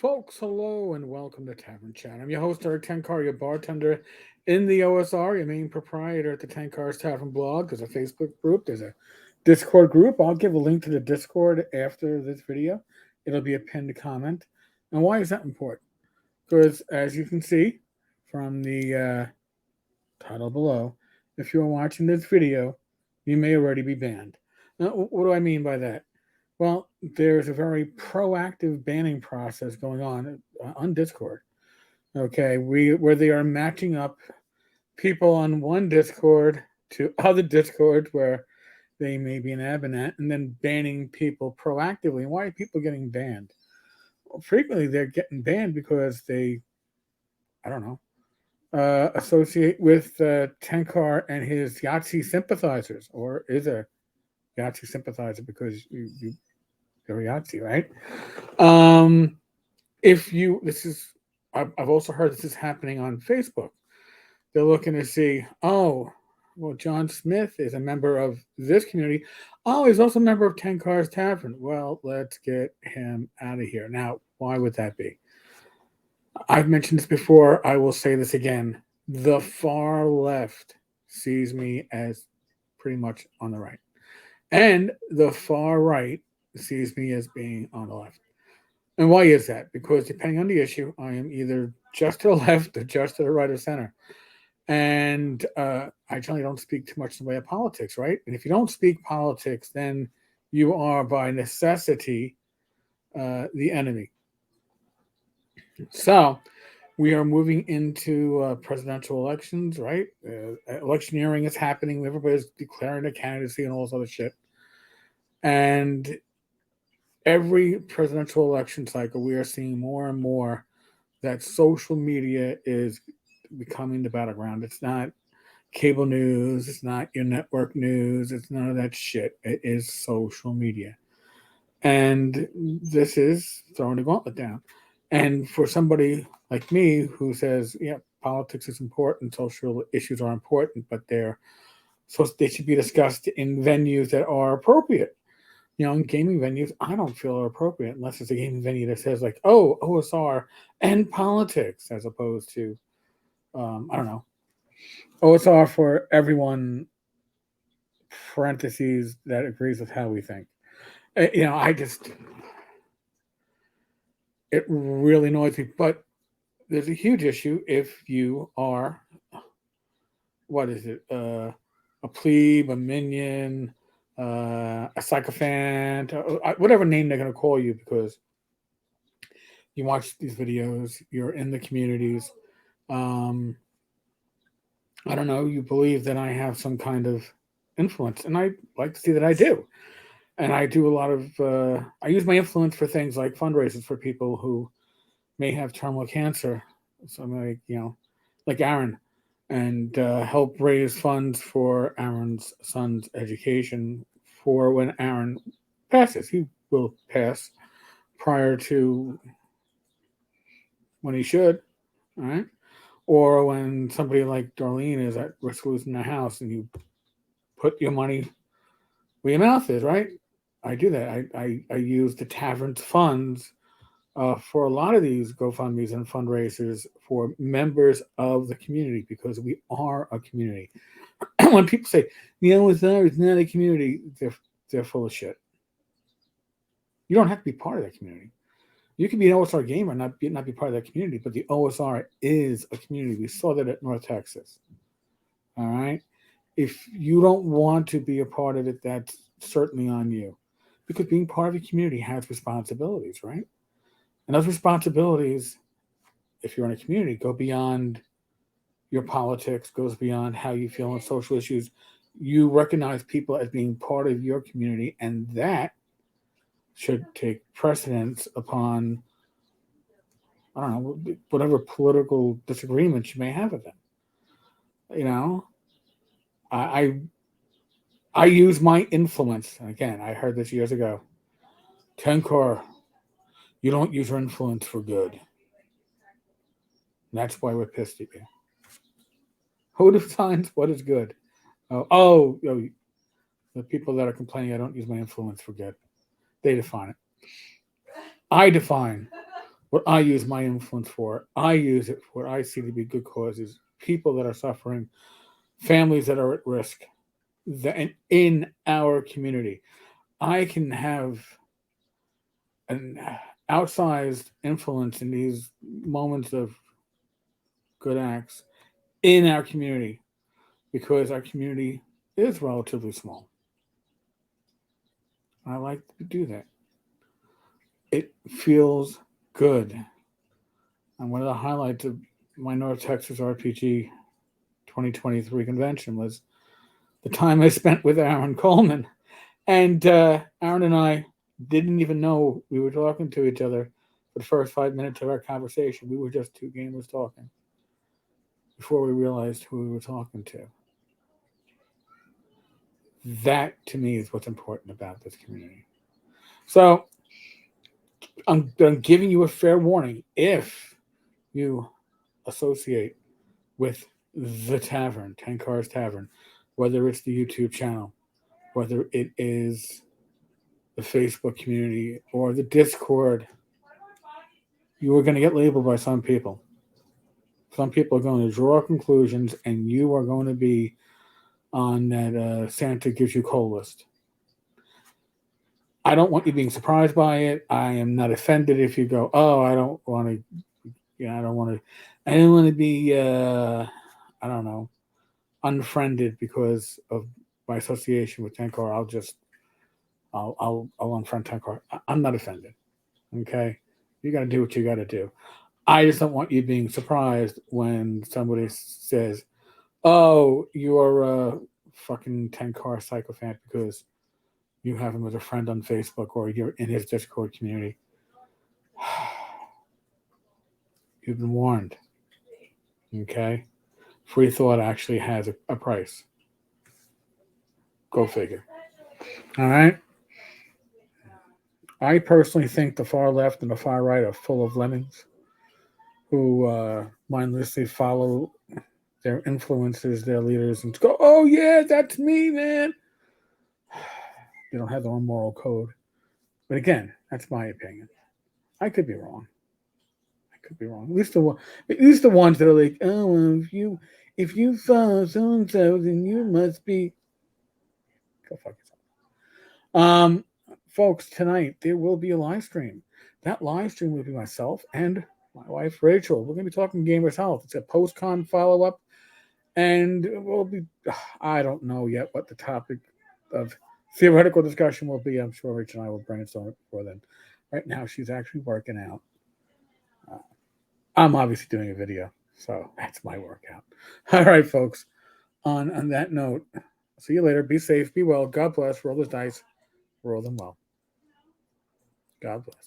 Folks, hello and welcome to Tavern Chat. I'm your host, Eric Tenkar, your bartender in the OSR, your main proprietor at the Tenkar's Tavern blog. There's a Facebook group, there's a Discord group. I'll give a link to the Discord after this video. It'll be a pinned comment. And why is that important? Because as you can see from the title below, if you're watching this video, you may already be banned. Now, what do I mean by that? Well, there's a very proactive banning process going on Discord. Okay, where they are matching up people on one Discord to other Discords where they may be an admin at, and then banning people proactively. And why are people getting banned? Well, frequently, they're getting banned because they, I don't know, associate with Tenkar and his Yahtzee sympathizers, or is a Yahtzee sympathizer because you're Yahtzee, right? Um, if you, this is, I've also heard this is happening on Facebook. They're looking to see, oh, well, John Smith is a member of this community. Oh, he's also a member of Tenkar's Tavern. Well, let's get him out of here. Now, why would that be? I've mentioned this before. I will say this again. The far left sees me as pretty much on the right, and the far right sees me as being on the left. And why is that? Because depending on the issue, I am either just to the left or just to the right or center. And I generally don't speak too much in the way of politics, right? And if you don't speak politics, then you are by necessity the enemy. So we are moving into presidential elections, right? Electioneering is happening. Everybody's declaring a candidacy and all this other shit. And every presidential election cycle, we are seeing more and more that social media is becoming the battleground. It's not cable news, it's not your network news, it's none of that shit. It is social media. And this is throwing the gauntlet down. And for somebody like me who says, yeah, politics is important, social issues are important, but they should be discussed in venues that are appropriate. In gaming venues, I don't feel are appropriate unless it's a gaming venue that says like, oh, OSR and politics, as opposed to, I don't know, OSR for everyone, parentheses, that agrees with how we think. It really annoys me. But there's a huge issue if you are, what is it, a plebe, a minion, a sycophant, whatever name they're going to call you, because you watch these videos, you're in the communities. Um, I don't know, you believe that I have some kind of influence, and I like to see that I do. And I do a lot of, I use my influence for things like fundraisers for people who may have terminal cancer. So I'm like Aaron, and help raise funds for Aaron's son's education for when Aaron passes. He will pass prior to when he should, all right? Or when somebody like Darlene is at risk of losing their house and you put your money where your mouth is, right? I do that. I use the tavern's funds for a lot of these GoFundMe's and fundraisers for members of the community, because we are a community. When people say the OSR is not a community, they're full of shit. You don't have to be part of that community. You can be an OSR gamer and not be part of that community, but the OSR is a community. We saw that at North Texas. All right. If you don't want to be a part of it, that's certainly on you, because being part of a community has responsibilities, right? And those responsibilities, if you're in a community, go beyond your politics, goes beyond how you feel on social issues. You recognize people as being part of your community, and that should take precedence upon, I don't know, whatever political disagreements you may have with them. You know, I I use my influence. Again, I heard this years ago. Tenkar, you don't use your influence for good. And that's why we're pissed at you. Who defines what is good? The people that are complaining I don't use my influence for good. They define it. I define what I use my influence for. I use it for what I see to be good causes, people that are suffering, families that are at risk, that in our community. I can have an outsized influence in these moments of good acts in our community because our community is relatively small. I like to do that. It feels good. And one of the highlights of my North Texas RPG 2023 convention was the time I spent with Aaron Coleman. And Aaron and I didn't even know we were talking to each other for the first 5 minutes of our conversation. We were just two gamers talking before we realized who we were talking to. That to me is what's important about this community. So I'm giving you a fair warning. If you associate with the tavern, Tenkar's Tavern, whether it's the YouTube channel, whether it is the Facebook community or the Discord, you are going to get labeled by some people. Some people are going to draw conclusions, and you are going to be on that Santa gives you coal list. I don't want you being surprised by it. I am not offended if you go, oh, I don't want to, I don't want to be, I don't know, unfriended because of my association with Tenkar. I'll unfriend Tenkar. I'm not offended. Okay. You got to do what you got to do. I just don't want you being surprised when somebody says, oh, you're a fucking Tenkar psychopath because you have him as a friend on Facebook or you're in his Discord community. You've been warned. Okay? Free thought actually has a price. Go figure. All right? I personally think the far left and the far right are full of lemmings who mindlessly follow their influencers, their leaders, and go, oh, yeah, that's me, man. They don't have their own moral code. But again, that's my opinion. I could be wrong. I could be wrong. At least the ones that are like, oh, well, if you follow so and so, then you must be. Go fuck yourself. Folks, tonight there will be a live stream. That live stream will be myself and my wife Rachel. We're going to be talking gamers health. It's a post-con follow-up, and we'll be. I don't know yet what the topic of theoretical discussion will be. I'm sure Rachel and I will brainstorm it before then. Right now, she's actually working out. I'm obviously doing a video, so that's my workout. All right, folks. On that note, see you later. Be safe, be well. God bless. Roll those dice. Roll them well. God bless.